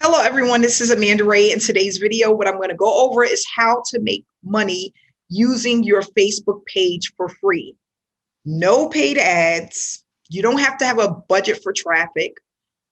Hello everyone, this is Amanda Ray. In today's video, what I'm going to go over is how to make money using your Facebook page for free. No paid ads. You don't have to have a budget for traffic.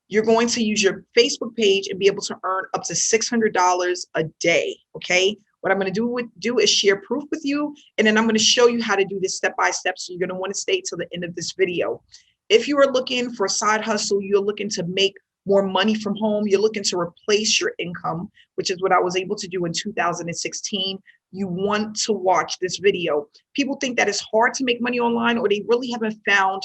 You're going to use your Facebook page and be able to earn up to $600 a day, okay? What I'm going to do is share proof with you, and then I'm going to show you how to do this step by step, so you're going to want to stay till the end of this video. If you are looking for a side hustle, you're looking to make more money from home, you're looking to replace your income, which is what I was able to do in 2016, you want to watch this video. People think that it's hard to make money online, or they really haven't found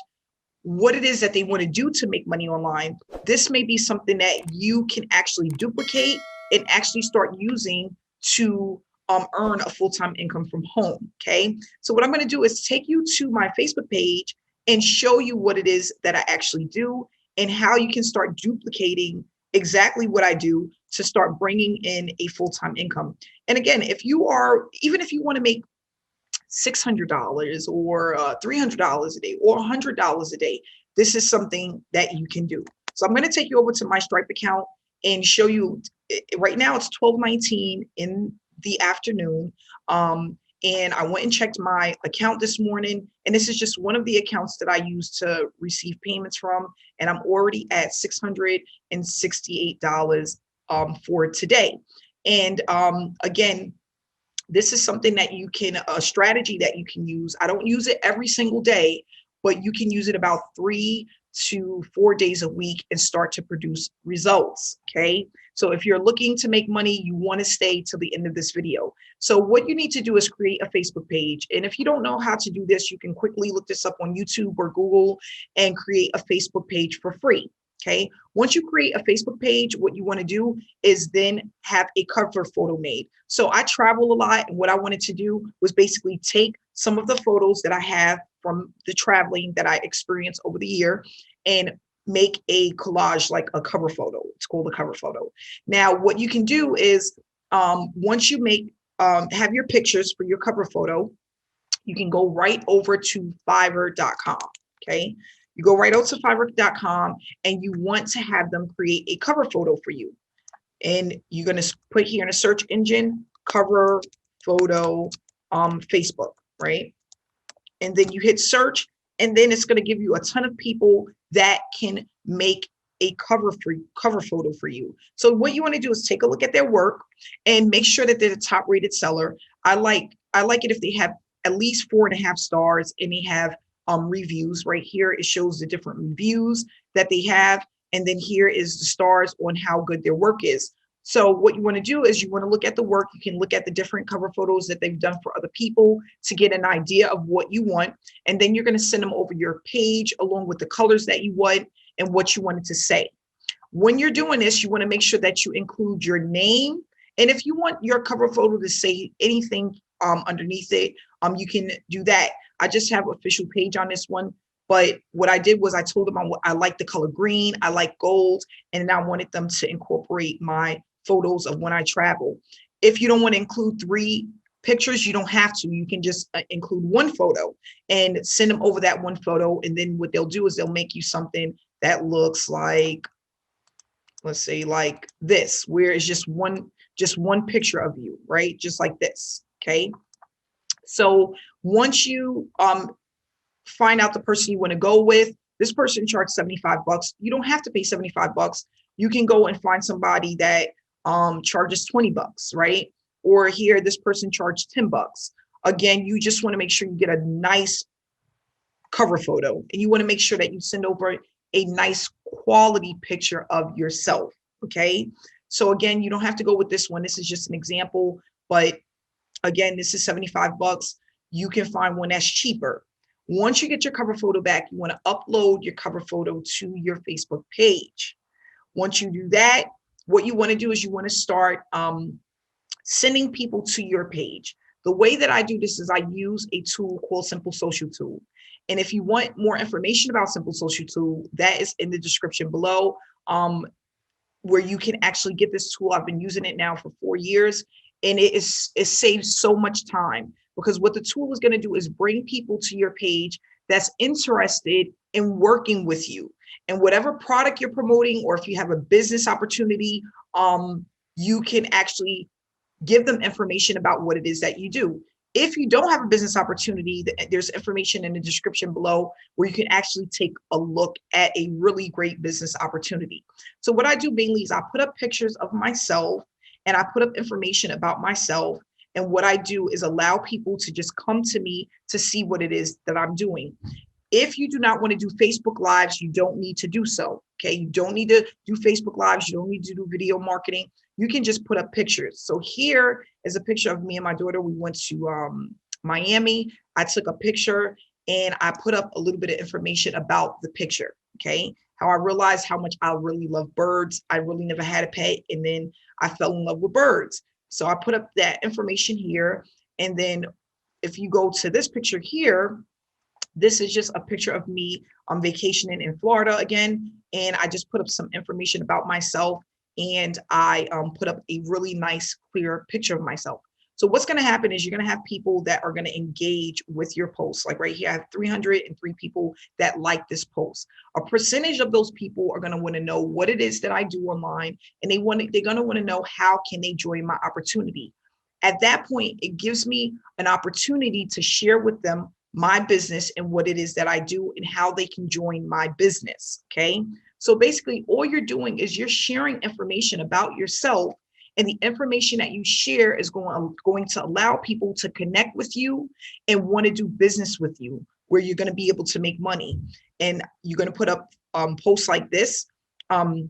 what it is that they want to do to make money online. This may be something that you can actually duplicate and actually start using to earn a full-time income from home, okay? So what I'm going to do is take you to my Facebook page and show you what it is that I actually do and how you can start duplicating exactly what I do to start bringing in a full-time income. And again, even if you want to make $600 or $300 a day or $100 a day, this is something that you can do. So I'm going to take you over to my Stripe account and show you. Right now it's 12:19 in the afternoon. And I went and checked my account this morning, and this is just one of the accounts that I use to receive payments from, and I'm already at $668 for today. And again, this is something that you can, a strategy that you can use. I don't use it every single day, but you can use it about 3 to 4 days a week and start to produce results, okay? So if you're looking to make money, you want to stay till the end of this video. So what you need to do is create a Facebook page. And if you don't know how to do this, you can quickly look this up on YouTube or Google and create a Facebook page for free, okay? Once you create a Facebook page, what you want to do is then have a cover photo made. So I travel a lot, and what I wanted to do was basically take some of the photos that I have from the traveling that I experienced over the year and make a collage, like a cover photo. It's called a cover photo. Now, what you can do is once you have your pictures for your cover photo, you can go right over to Fiverr.com, okay? You go right over to Fiverr.com and you want to have them create a cover photo for you. And you're going to put here in a search engine, cover photo Facebook, right? And then you hit search, and then it's going to give you a ton of people that can make a cover photo for you. So what you want to do is take a look at their work and make sure that they're the top rated seller. I like it if they have at least 4.5 stars and they have reviews. Right here it shows the different reviews that they have, and then here is the stars on how good their work is. So what you want to do is you want to look at the work. You can look at the different cover photos that they've done for other people to get an idea of what you want. And then you're going to send them over your page along with the colors that you want and what you wanted to say. When you're doing this, you want to make sure that you include your name. And if you want your cover photo to say anything underneath it, you can do that. I just have official page on this one. But what I did was I told them I like the color green, I like gold, and I wanted them to incorporate my photos of when I travel. If you don't want to include 3 pictures, you don't have to. You can just include 1 photo and send them over that 1 photo. And then what they'll do is they'll make you something that looks like, let's say like this, where it's just one picture of you, right? Just like this, okay? So once you find out the person you want to go with, this person charged $75. You don't have to pay $75. You can go and find somebody that charges $20, right? Or here, this person charged $10. Again, you just want to make sure you get a nice cover photo, and you want to make sure that you send over a nice quality picture of yourself, okay? So again, you don't have to go with this one. This is just an example, but again, this is $75. You can find one that's cheaper. Once you get your cover photo back, you want to upload your cover photo to your Facebook page. Once you do that, what you want to do is you want to start sending people to your page. The way that I do this is I use a tool called Simple Social Tool. And if you want more information about Simple Social Tool, that is in the description below, where you can actually get this tool. I've been using it now for 4 years, and it saves so much time, because what the tool is going to do is bring people to your page that's interested in working with you. And whatever product you're promoting, or if you have a business opportunity, you can actually give them information about what it is that you do. If you don't have a business opportunity, there's information in the description below where you can actually take a look at a really great business opportunity. So what I do mainly is I put up pictures of myself and I put up information about myself. And what I do is allow people to just come to me to see what it is that I'm doing. If you do not want to do Facebook Lives, you don't need to do so. Okay. You don't need to do Facebook Lives. You don't need to do video marketing. You can just put up pictures. So here is a picture of me and my daughter. We went to Miami. I took a picture and I put up a little bit of information about the picture. Okay. How I realized how much I really love birds. I really never had a pet. And then I fell in love with birds. So I put up that information here. And then if you go to this picture here, this is just a picture of me on vacationing in Florida again. And I just put up some information about myself, and I put up a really nice, clear picture of myself. So what's going to happen is you're going to have people that are going to engage with your posts. Like right here, I have 303 people that like this post. A percentage of those people are going to want to know what it is that I do online, and they're going to want to know how can they join my opportunity. At that point, it gives me an opportunity to share with them my business and what it is that I do and how they can join my business. Okay. So basically all you're doing is you're sharing information about yourself, and the information that you share is going to allow people to connect with you and want to do business with you, where you're going to be able to make money. And you're going to put up posts like this. The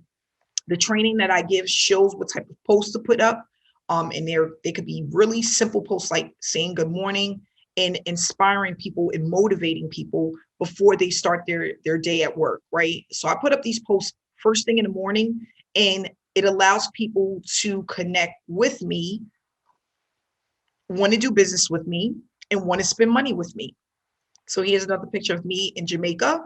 training that I give shows what type of posts to put up. And they could be really simple posts like saying good morning, and inspiring people and motivating people before they start their day at work, right? So I put up these posts first thing in the morning, and it allows people to connect with me, want to do business with me, and want to spend money with me. So here's another picture of me in Jamaica.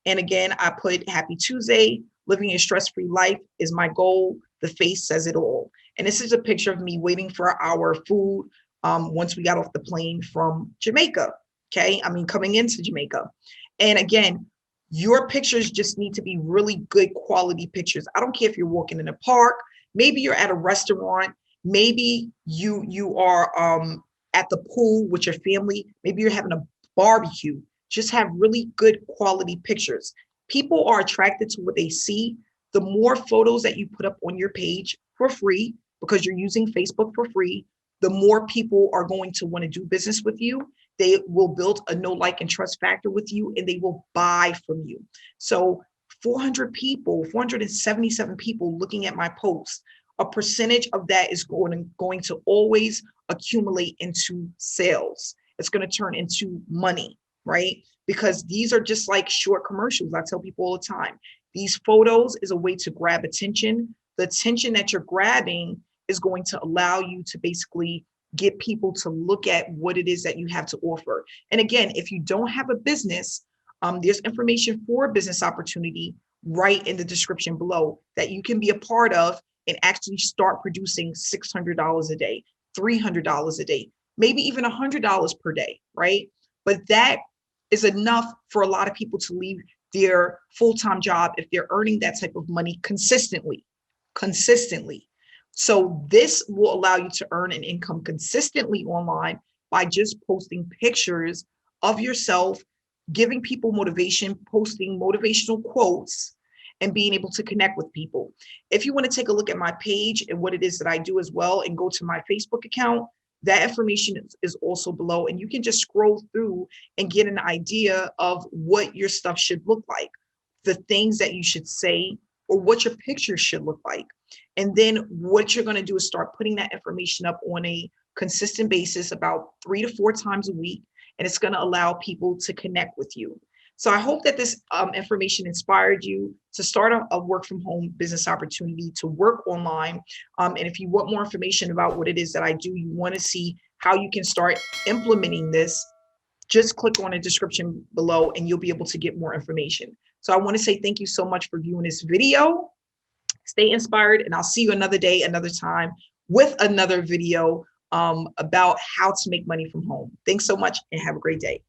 And again, I put happy Tuesday, living a stress-free life is my goal. The face says it all. And this is a picture of me waiting for our food once we got off the plane from Jamaica. Okay. I mean, coming into Jamaica. And again, your pictures just need to be really good quality pictures. I don't care if you're walking in a park, maybe you're at a restaurant, maybe you are at the pool with your family, maybe you're having a barbecue. Just have really good quality pictures. People are attracted to what they see. The more photos that you put up on your page for free, because you're using Facebook for free, the more people are going to want to do business with you. They will build a know, like, and trust factor with you, and they will buy from you. So 477 people looking at my posts, a percentage of that is going to always accumulate into sales. It's going to turn into money, right? Because these are just like short commercials. I tell people all the time, these photos is a way to grab attention. The attention that you're grabbing is going to allow you to basically get people to look at what it is that you have to offer. And again, if you don't have a business, there's information for a business opportunity right in the description below that you can be a part of and actually start producing $600 a day, $300 a day, maybe even $100 per day, right? But that is enough for a lot of people to leave their full-time job if they're earning that type of money consistently. So this will allow you to earn an income consistently online by just posting pictures of yourself, giving people motivation, posting motivational quotes, and being able to connect with people. If you want to take a look at my page and what it is that I do as well, and go to my Facebook account, that information is also below, and you can just scroll through and get an idea of what your stuff should look like, the things that you should say, or what your pictures should look like. And then what you're going to do is start putting that information up on a consistent basis, about 3 to 4 times a week, and it's going to allow people to connect with you. So I hope that this information inspired you to start a work from home business opportunity, to work online. And if you want more information about what it is that I do, you want to see how you can start implementing this, just click on the description below and you'll be able to get more information. So I want to say thank you so much for viewing this video. Stay inspired, and I'll see you another day, another time, with another video about how to make money from home. Thanks so much and have a great day.